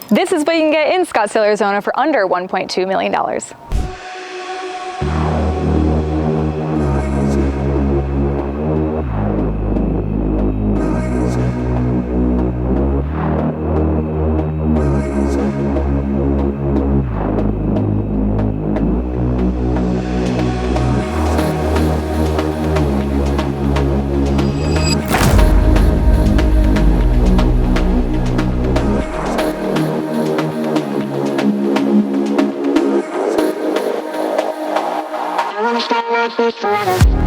This is what you can get in Scottsdale, Arizona for under $1.2 million. I wanna stay like this forever.